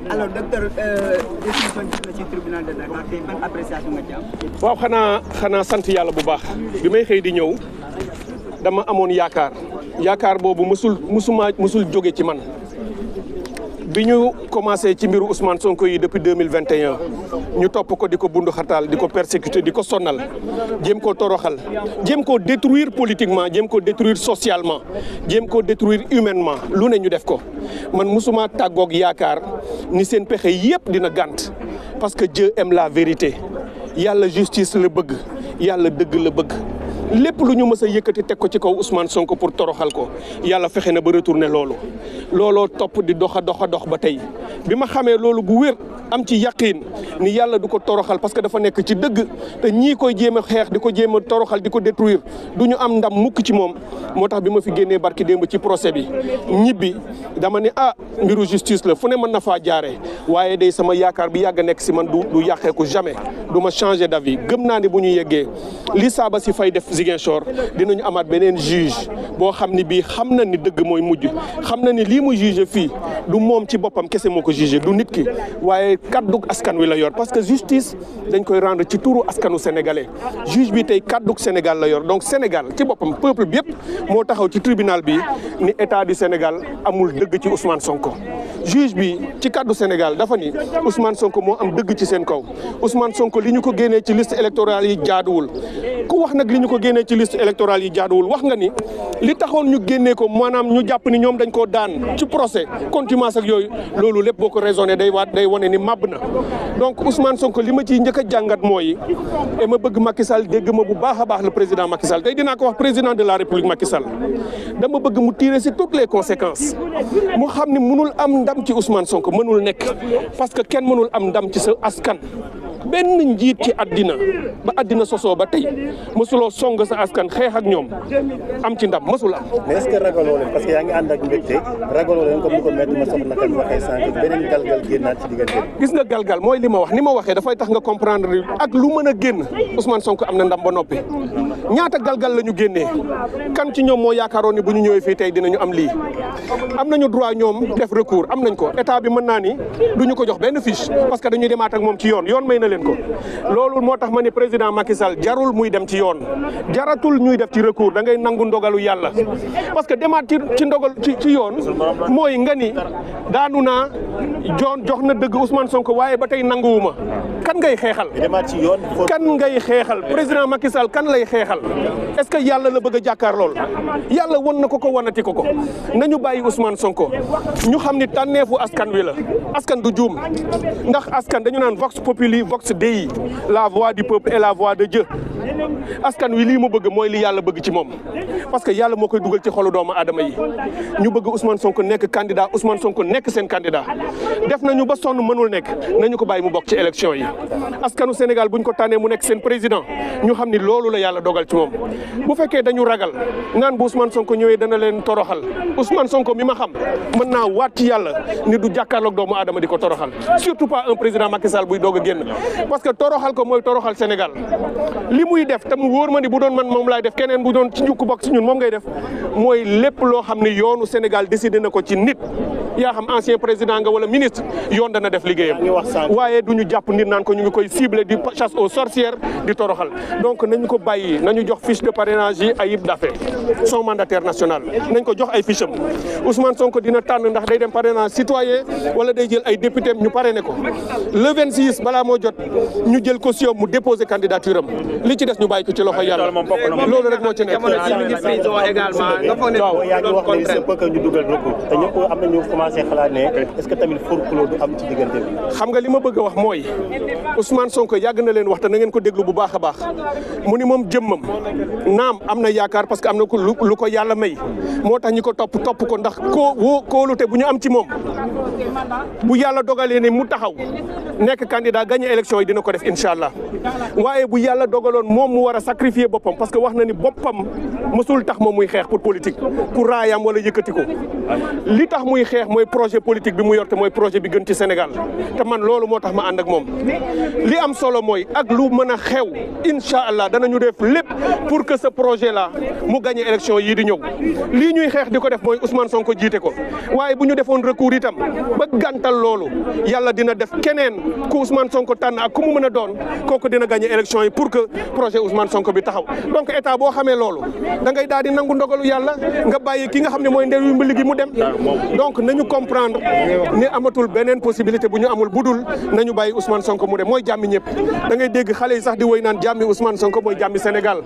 alors docteur décision ci tribunal de Dakar tey ban appréciation nga ci am. waaw xanaa sant yàlla bu baax bi may xëy di ñëw dama amoon yaakaar boobu mësul jóge ci man bi ñu commencé ci mbiru Ousmane Sonko yi depuis 2021 ñu topp ko di ko bundu xataal di ko persécuter di ko sonnal jéem koo toroxal jéem koo détruire politiquement jéem koo détruire socialement jéem koo détruire humainement lu ne ñu def ko man mësuma tàggoog yaakaar ni seen pexe yépp dina gànt parce que Dieu aime la vérité yàlla justice la bëgg yàlla dëgg la bëgg lépp lu ñu mës a yëkkati teg ko ci kaw Ousmane Sonko pour toroxal ko yàlla fexe na ba retourner looloo topp di dox ba tey bi ma xamee loolu bu wér am ci yaqiin ni yàlla du ko toroxal parce que dafa nekk ci dëgg te ñii koy jéem a xeex di ko jéem a toroxal di ko détruire du ñu am ndam mukk ci moom moo tax bi ma fi génnee barki démb ci procès bi ñibbi dama ne mbiru justice la fu ne mën na faa jaaree waaye day sama yaakaar bi yàgg nekk si man du yàqeeku jamais du ma changer d'avis gëm naa ne bu ñu yeggee li saaba si fay def Ziguinchor dinañu amaat beneen juge boo xam ni bii xam na ni dëgg mooy mujj xam na ni lii muy juge fii du moom ci boppam kese moo ko juge du nit ki waaye kaddug askan wi la yor parce que justice dañ koy rendre ci turu askanu sénégalais juge bi tey kaddug Sénégal la yor donc Sénégal ci boppam peuple bi yëpp moo taxaw ci tribunal bi ni état du Sénégal amul dëgg ci Ousmane Sonko juge bi ci kaddu Sénégal dafa ni Ousmane Sonko moo am dëgg ci seen kaw Ousmane Sonko li ñu ko génnee ci liste électorale yi jaaduwul ku wax nag li ñu ko génnee ci liste électorale yi jaaduwul wax nga ni li taxoon ñu génnee ko maanaam ñu jàpp ni ñoom dañ koo daan ci procès contumace ak yooyu loolu lépp boo ko raisonné day wane ni màbb na donc Ousmane Sonko li ma ciy njëkk a jàngat mooy et ma bëgg Macky Sall dégg ma bu baax a baax le président Macky Sall tey dinaa ko wax président de la République Macky Sall dama bëgg mu tirer ci toutes les conséquences mu xam ni mënul am ndam ci Ousmane Sonko mënul nekk parce que kenn mënul am ndam ci sa askan benn njiit ci àddina ba àddina sosoo ba tey mësuloo song sa askan xeex ak ñoom am ci ndam mësul am. mais est-ce que ragaloo leen parce que yaa ngi ànd ak mbégte ragaloo leen comme ni ko maître Massokhna Kane waxee sànq beneen galgal génnaat ci diggante. gis nga galgal mooy li ma wax ni ma waxee dafay tax nga comprendre ak lu mën a génn Ousmane Sonko am na ndam ba noppi ñaata galgal la ñu génnee kan ci ñoom moo yaakaaroon ni bu ñu ñëwee fii tey dinañu am lii am nañu droit ñoom def recours am nañ ko état bi mën naa ni du ñu ko jox benn fiche parce que dañuy demaat ak moom ci yoon may na leen ko loolu moo tax ma ni président Macky Sall jarul muy dem ci yoon jaratul ñuy def ci recours da ngay nangu ndogalu yàlla parce que demaat ci ndogal ci yoon mooy nga ni daanu naa jox na dëgg Ousmane Sonko waaye ba tey nanguwuma kan ngay xeexal kan ngay xeexal président Macky Sall kan lay xeexal est-ce que yàlla la bëgg a jàkkaar lool yàlla won na ko wanati ko nañu bàyyi Ousmane Sonko ñu xam ni tànneefu askan wi la askan du juum ndax askan dañu naan vox populi vox dei la voix du peuple et la voix de Dieu askan wi lii mu bëgg mooy li yàlla bëgg ci moom parce que yàlla moo koy dugal ci xolu doomu aadama yi ñu bëgg Ousmane Sonko nekk candidat Ousmane Sonko nekk seen candidat def nañu ba sonn mënul nekk nañu ko bàyyi mu bokk ci élection yi askanu Sénégal buñ ko tànnee mu nekk seen président ñu xam ni loolu la yàlla dogal ci moom bu fekkee dañu ragal naan bu Ousmane Sonko ñëwee dana leen toroxal Ousmane Sonko mi ma xam mën naa waat ci yàlla ni du jàkkaarloog doomu aadama di ko toroxal surtout pas un président Macky Sall buy doog a génn parce que toroxal ko mooy toroxal Sénégal li muy def te mu wóor ma ni bu doon man moom laay def keneen bu doon ci ñu ko bokk ci ñun moom ngay def mooy lépp loo xam ne yoonu Sénégal décidé na ko ci nit yaa xam ancien président nga wala ministre yoon dana def liggéeyam waaye du ñu jàpp nit naan ko ñu ngi koy ciblé di chasse aux sorcières di toroxal donc nañu ko bàyyi nañu jox fiche de parrainage yi Ayib Daffé son mandataire national nañ ko jox ay fiche am Ousmane Sonko dina tànn ndax day dem parrainage citoyen wala day jël ay député ñu parrainé ko le 26 balaa moo jot ñu jël caution mu déposer candidature am li ci des ñu bàyyi ko ci loxo yàlla loolu rek moo ci nekk. jamono ji mi ngi prison également nga foog ne yaa ngi wax ni c'est peu que ñu dugal recours te ñëpp am na ñu commencé xalaat ne est-ce que tamit forclos du am ci diggante bi. xam nga li ma bëgg a wax mooy Ousmane Sonko yàgg na leen wax te na ngeen ko déglu bu baax a baax mu ni moom jëmmam naam am na yaakaar parce que am na ko lu ko yàlla may moo tax ñi ko topp ko ndax kóolute bu ñu am ci moom bu yàlla dogalee ne mu taxaw nekk candidat gagné élection yi dina ko def incha allah waaye bu yàlla dogaloon moom mu war a sacrifier boppam parce que wax na ni boppam mësul tax moom muy xeex pour politique pour raayam wala yëkkati ko li tax muy xeex mooy projet politique bi mu yor te mooy projet bi gën ci Sénégal te man loolu moo tax ma ànd ak moom li am solo mooy ak lu mën a xew incha allah danañu def lépp pour que ce projet là mu gagné élection yii di ñëw lii ñuy xeex di ko def mooy Ousmane Sonko jiite ko waaye bu ñu defoon recours itam ba gàntal loolu yàlla dina def keneen ku Ousmane Sonko tànn ak ku mu mën a doon kooku dina gagné élection yi pour que projet Ousmane Sonko bi taxaw donc état boo xamee loolu da ngay daal di nangu ndogalu yàlla nga bàyyi ki nga xam ne mooy ndeyu mbili gi mu dem donc nañu comprendre ni amatul beneen possibilité bu ñu amul budul nañu bàyyi Ousmane Sonko mu dem mooy jàmmi ñëpp da ngay dégg xale yi sax di woy naan jàmmi Ousmane Sonko mooy jàmmi Sénégal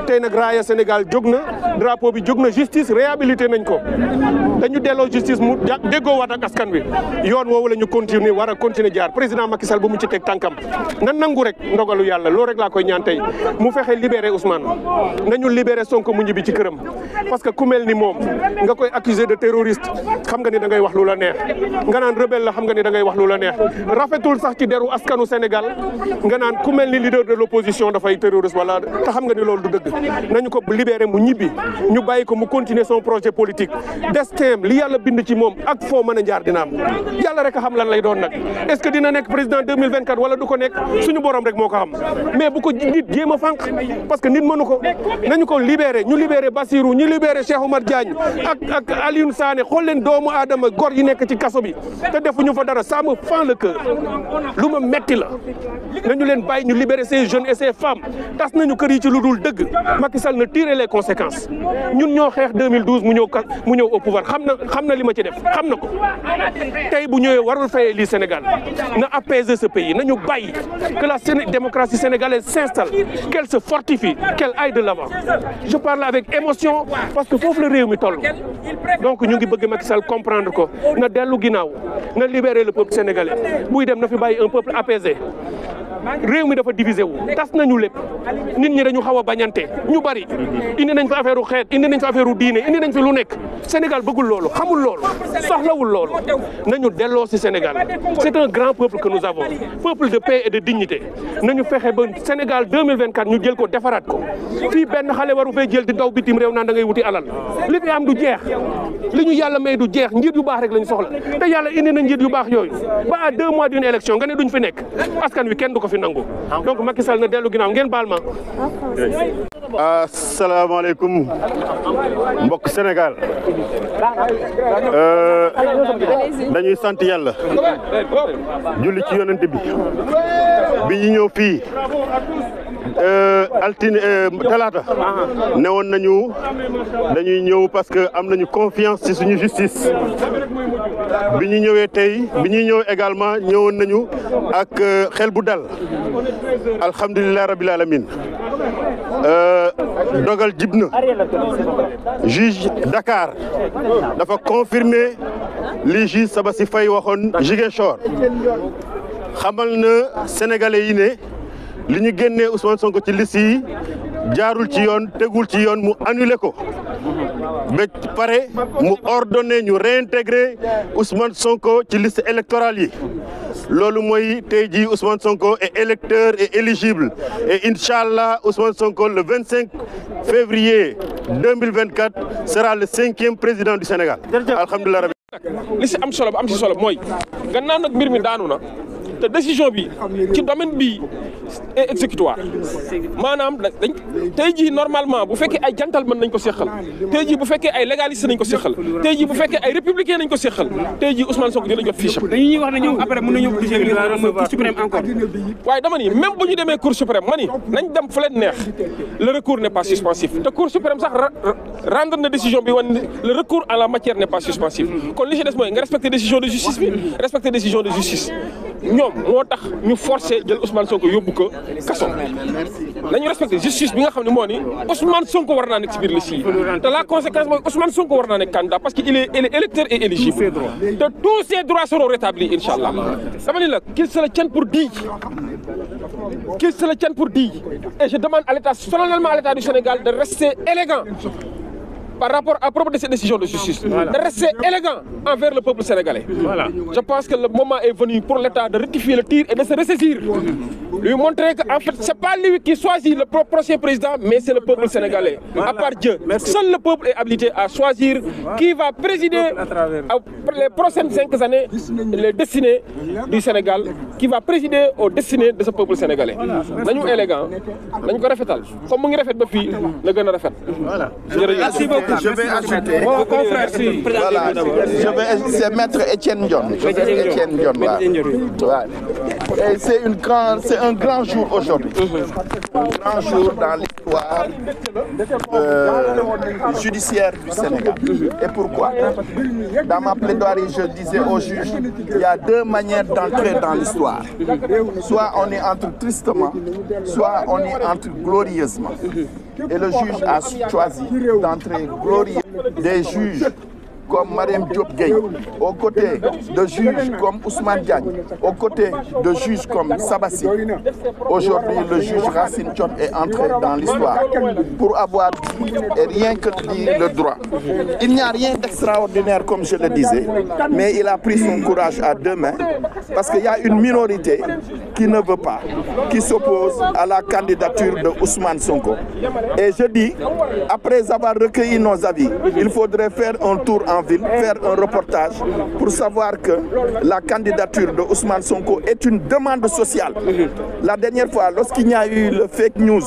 tey nag raaya Sénégal jóg na drapeau bi jóg na justice réhabilité nañ ko dañu delloo justice mu déggoo waat ak askan wi yoon woowu la ñu continuer war a continuer jaar président Macky Sall bu mu ci teg tànkam na nangu rek ndogalu yàlla loolu rek laa koy ñaan tey mu fexe libérer Ousmane nañu libérer Sonko mu ñibbi ci këram parce que ku mel ni moom nga koy accuser de terroriste xam nga ni da ngay wax lu la neex nga naan rebelle la xam nga ni da ngay wax lu la neex rafetul sax ci deru askanu Sénégal nga naan ku mel ni leader de l'opposition dafay terroriste wala te xam nga ni loolu du dëgg nañu ko libérer mu ñibbi ñu bàyyi ko mu continuer son projet politique destin li yàlla bind ci moom ak foo mën a jaar dina am yàlla rek a xam lan lay doon nag est-ce que dina nekk président 2024 wala du ko nekk suñu borom rek moo ko xam mais bu ko nit jéem a fànq parce que nit mënu ko nañu ko libérer ñu libérer Bassirou ñu libérer Cheikh Oumar Diagne ak Alioune Sané xool leen doomu aadama gor yi nekk ci kaso bi te defuñu fa dara ça me fend le cœur lu ma metti la nañu leen bàyyi ñu libérer ces jeunes et ces femmes tas nañu kër yi ci lu dul dëgg Macky Sall na tirer les conséquences ñun ñoo xeex 2012 mu ñëw au pouvoir xam na li ma ci def xam na ko tey bu ñëwee warul fayee lii Sénégal na apaiser ce pays nañu bàyyi que la démocratie sénégalaise s'installe qu'elle se fortifie qu'elle aille de l'avant je parle avec émotion parce que foofu la réew mi toll donc ñu ngi bëgg Macky Sall comprendre ko na dellu ginnaaw na libérer le peuple sénégalais buy dem na fi bàyyi un peuple apaisé réew mi dafa divisé wu tas nañu lépp nit ñi dañu xaw a bañante ñu bari indi nañ fa affaire u xeet indi nañ fa affaire u diine indi nañ fi lu nekk Sénégal bëggul loolu xamul loolu soxlawul loolu nañu delloo ci Sénégal c'est un grand peuple que nous avons peuple de paix et de dignité nañu fexe ba Sénégal 2024 ñu jël ko defaraat ko fii benn xale waru fay jël di daw bitim réew naan da ngay wuti alal li fi am du jeex li ñu yàlla may du jeex njiit yu baax rek lañu soxla te yàlla indi na njiit yu baax yooyu ba à 2 mois d'une élection nga ne duñ fi nekk askan wi kenn du ko fi nangu donc Macky Sall na dellu ginnaaw ngeen baal ma. asalaamaaleykum mbokk Sénégal dañuy sant yàlla julli ci yonent bi ñu ñëw fii altine talaata newoon nañu dañuy ñëw parce que am nañu confiance ci suñu justice bi ñu ñëwee tey bi ñuy ñëw également ñëwoon nañu ak xel bu dal alhamdulilah rabbil alamin dogal jib na juge Dakar dafa confirmer li juge Sabassi Faye waxoon Ziguinchor xamal na sénégalais yi ne li ñu génnee Ousmane Sonko ci liste yi jaarul ci yoon tegul ci yoon mu annulé ko ba pare mu ordonné ñu réintégrer Ousmane Sonko ci liste électorale yi loolu mooy tey jii Ousmane Sonko est électeur et éligible et Inch'Allah Ousmane Sonko le 25 février 2024 sera le 5e président du Sénégal. alhamdulilah rabbi. li si am solo ba am si solo mooy gannaaw nag mbir mi daanu na te décision bi ci domaine bi est exécutoire maanaam dañ tey jii normalement bu fekkee ay gentleman nañ ko seqal tey jii bu fekkee ay légaliste nañ ko seqal tey jii bu fekkee ay républicain nañ ko seqal tey jii Ousmane Sonko dina jot fiche am. dañuy wax ne ñoom après mën nañu Cour suprême encore. waaye dama ni même bu ñu demee Cour suprême ma ni nañ dem fu leen neex le recours n'est pas suspensif te Cour suprême sax rendre na décision bi wan le recours en la matière n'est pas suspensif kon li ci des mooy nga respecter décision de justice bi respecter décision de justice ñoom moo tax ñu forcé jël Ousmane Sonko yóbbu ko kaso nañu respecté justice bi nga xam ne moo ni Ousmane Sonko war naa nekk ci biir liste yi te la conséquence mooy Ousmane Sonko war naa nekk candidat parce que il est électeur et éligible te tous ses droits seront rétablis inchallah dama ni la qu'il se le tienne pour dit qu'il se le tienne pour dit et je demande à l'État solennellement à l'État du Sénégal de rester élégant par rapport à propos de cette décision de justice, de rester élégant envers le peuple sénégalais. Je pense que le moment est venu pour l'État de rectifier le tir et de se ressaisir. Lui montrer qu'en fait, ce n'est pas lui qui choisit le prochain président, mais c'est le peuple sénégalais. À part Dieu, seul le peuple est habilité à choisir qui va présider les prochaines 5 années les destinées du Sénégal, qui va présider aux destinées de ce peuple sénégalais. Nous sommes élégants, nous sommes rafetal. Comme nous sommes rafet, nous sommes rafet. Merci beaucoup. Je vais ajouter. Voilà, c'est Maître Étienne Dione. Étienne Dione, voilà. Et c'est un grand jour aujourd'hui. Un grand jour dans l'histoire judiciaire du Sénégal. Et pourquoi? Dans ma plaidoirie, je disais aux juges, il y a 2 manières d'entrer dans l'histoire. Soit on y entre tristement, soit on y entre glorieusement. Et le juge a choisi d'entrer glorieux. Des juges comme Mariam Diop Gueye, aux côtés de juges comme Ousmane Diagne, aux côtés de juges comme Sabassi. Aujourd'hui, le juge Racine Thion est entré dans l'histoire pour avoir dit et rien que dit le droit. Il n'y a rien d'extraordinaire, comme je le disais, mais il a pris son courage à 2 mains parce qu'il y a une minorité qui ne veut pas, qui s'oppose à la candidature de Ousmane Sonko. Et je dis, après avoir recueilli nos avis, il faudrait faire un tour en ville, faire un reportage pour savoir que la candidature de Ousmane Sonko est une demande sociale. La dernière fois, lorsqu'il y a eu le fake news,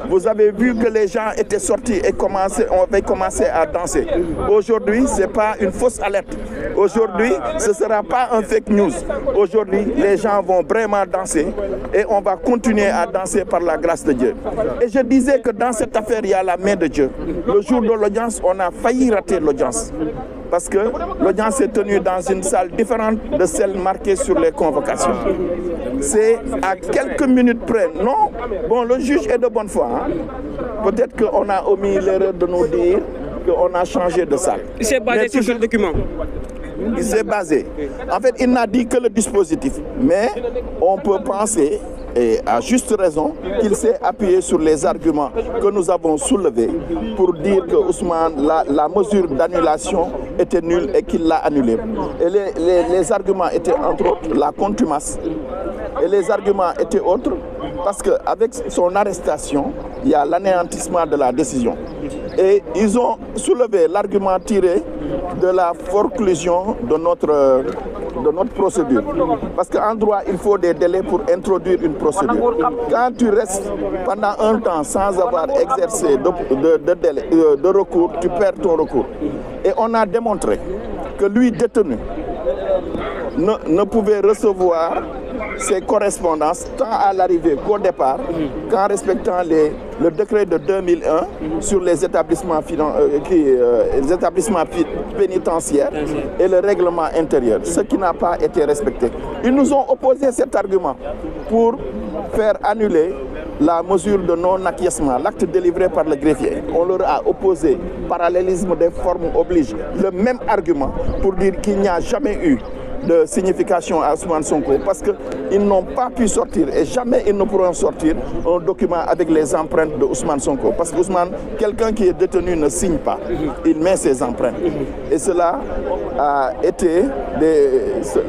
vous avez vu que les gens étaient sortis et avaient commencé à danser. Aujourd'hui, ce n'est pas une fausse alerte. Aujourd'hui, ce ne sera pas un fake news. Aujourd'hui, les gens vont vraiment danser et on va continuer à danser par la grâce de Dieu. Et je disais que dans cette affaire, il y a la main de Dieu. Le jour de l'audience, on a failli rater l'audience. Parce que l'audience est tenue dans une salle différente de celle marquée sur les convocations. C'est à quelques minutes près. Non, bon, le juge est de bonne foi. Hein? Peut-être qu'on a omis l'erreur de nous dire qu'on a changé de salle. Il s'est basé sur quel document? Il s'est basé. En fait, il n'a dit que le dispositif. Mais on peut penser, et à juste raison, qu'il s'est appuyé sur les arguments que nous avons soulevés pour dire que Ousmane, la mesure d'annulation était nulle et qu'il l'a annulée. Et les arguments étaient entre autres la contumace. Et les arguments étaient autres parce qu'avec son arrestation, il y a l'anéantissement de la décision. Et ils ont soulevé l'argument tiré de la forclusion de notre procédure. Parce qu'en droit, il faut des délais pour introduire une procédure. Quand tu restes pendant un temps sans avoir exercé de recours, tu perds ton recours. Et on a démontré que lui, détenu, ne pouvait recevoir ses correspondances tant à l'arrivée qu'au départ, qu'en respectant le décret de 2001 sur les établissements pénitentiaires et le règlement intérieur, ce qui n'a pas été respecté. Ils nous ont opposé cet argument pour faire annuler la mesure de non-acquiescement, l'acte délivré par le greffier. On leur a opposé, parallélisme des formes oblige, le même argument pour dire qu'il n'y a jamais eu de signification à Ousmane Sonko parce qu'ils n'ont pas pu sortir et jamais ils ne pourront sortir un document avec les empreintes de Ousmane Sonko. Parce que Ousmane, quelqu'un qui est détenu ne signe pas, il met ses empreintes. Et cela a été,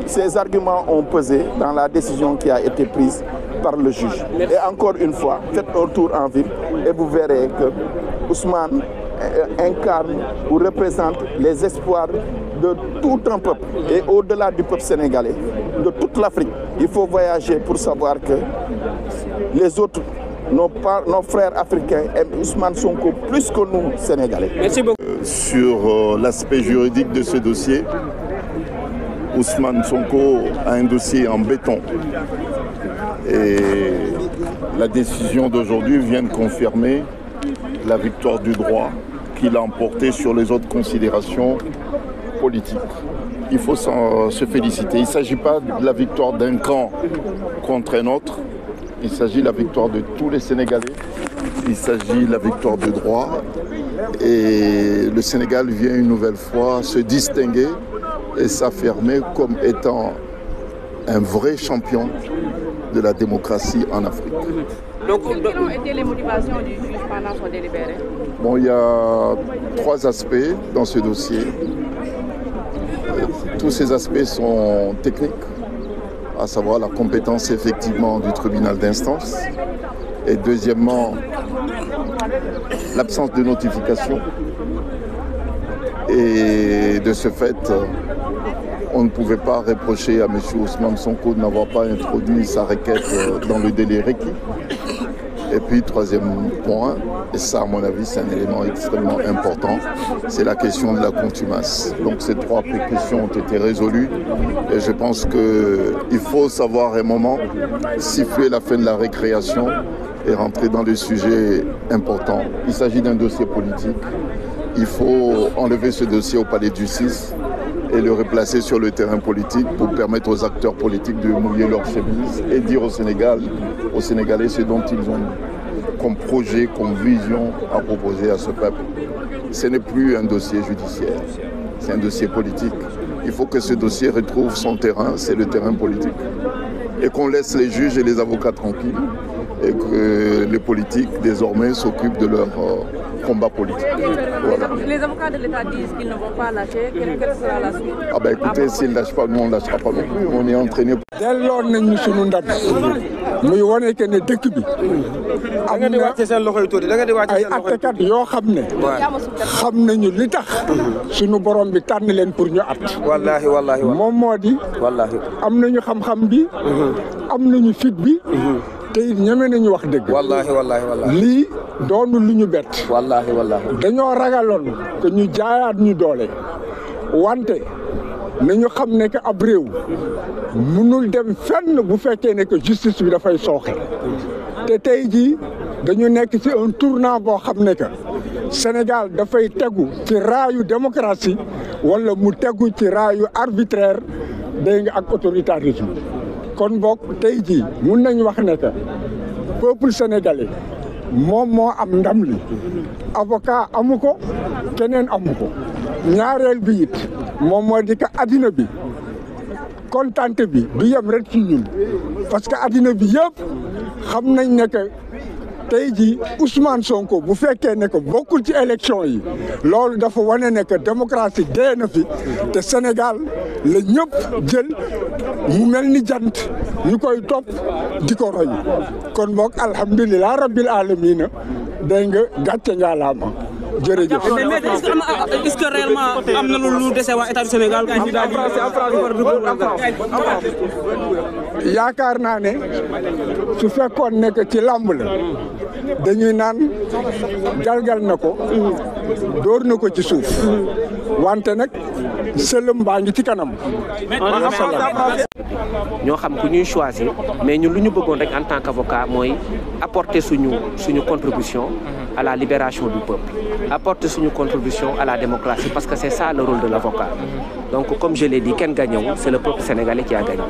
ces arguments ont pesé dans la décision qui a été prise par le juge. Et encore une fois, faites un tour en ville et vous verrez que Ousmane incarne ou représente les espoirs de tout un peuple et au-delà du peuple sénégalais, de toute l'Afrique. Il faut voyager pour savoir que les autres, nos frères africains aiment Ousmane Sonko plus que nous, Sénégalais. Merci beaucoup. Sur l'aspect juridique de ce dossier, Ousmane Sonko a un dossier en béton. Et la décision d'aujourd'hui vient de confirmer la victoire du droit qu'il a emporté sur les autres considérations politiques. Il faut se féliciter. Il ne s'agit pas de la victoire d'un camp contre un autre. Il s'agit de la victoire de tous les Sénégalais. Il s'agit de la victoire du droit. Et le Sénégal vient une nouvelle fois se distinguer et s'affirmer comme étant un vrai champion de la démocratie en Afrique. Donc, quelles ont été les motivations du juge pendant son délibéré? Bon, il y a 3 aspects dans ce dossier. Tous ces aspects sont techniques, à savoir la compétence effectivement du tribunal d'instance. Et deuxièmement, l'absence de notification. Et de ce fait, on ne pouvait pas reprocher à M. Ousmane Sonko de n'avoir pas introduit sa requête dans le délai requis. Et puis, troisième point, et ça à mon avis c'est un élément extrêmement important, c'est la question de la contumace. Donc ces 3 questions ont été résolues et je pense qu'il faut savoir un moment siffler la fin de la récréation et rentrer dans des sujets importants. Il s'agit d'un dossier politique. Il faut enlever ce dossier au palais de justice et le replacer sur le terrain politique pour permettre aux acteurs politiques de mouiller leurs chemises et dire au Sénégalais ce dont ils ont comme projet, comme vision à proposer à ce peuple. Ce n'est plus un dossier judiciaire, c'est un dossier politique. Il faut que ce dossier retrouve son terrain, c'est le terrain politique. Et qu'on laisse les juges et les avocats tranquilles et que les politiques désormais s'occupent de leur combat politique. Voilà. Les avocats de l'État disent qu'ils ne vont pas lâcher. Quelle sera la suite? Ah ben écoutez, s'ils ne lâchent pas, nous on ne lâchera pas non plus. On est entraîné. delloon nañu sunu ndam muy wane que ne dëkk bi am na ay attekat yoo xam ne xam nañu li tax sunu borom bi tànn leen pour ñu at wallahi moom moo di am nañu xam-xam bi am nañu fit bi te it ñeme nañu wax dëgg wallahi lii doonul lu ñu bett wallahi dañoo ragaloon que ñu jaayaat ñu doole wante nañu xam ne que ab réew mënul dem fenn bu fekkee ne que justice bi dafay sooxe te tey jii dañu nekk ci un tournant boo xam ne que Sénégal dafay tegu ci raayu démocratie wala mu tegu ci raayu arbitraire dégg nga ak autoritarisme kon boog tey jii mun nañu wax ne que peuple sénégalais moom moo am ndam li avocat amu ko keneen amu ko ñaareel bi it moom moo di que addina bi kontante bi du yem rek ci ñun parce que addina bi yëpp xam nañ ne que tey jii Ousmane Sonko bu fekkee ne que bokkul ci élection yi loolu dafa wane ne que démocratie dee na fi te Sénégal la ñëpp jël mu mel ni jant ñu koy topp di ko roy kon boog alhamdulilah rabbil alamina dégg nga gàcce ngaalaama jërëjëf. mais est-ce que réellement am na lu dese waa état du Sénégal. yaakaar naa ne su fekkoon ne que ci làmb la dañuy naan galgal na ko dóor na ko ci suuf wante nag sëlëm baa ngi ci kanam. ñoo xam ku ñuy choisir mais ñun lu ñu bëggoon rek en tant qu'avocat mooy apporter suñu contribution à la libération du peuple, apporter suñu contribution à la démocratie parce que c'est ça le rôle de l'avocat. Donc comme je l'ai dit, kenn gagnewul, c'est le peuple sénégalais qui a gagné.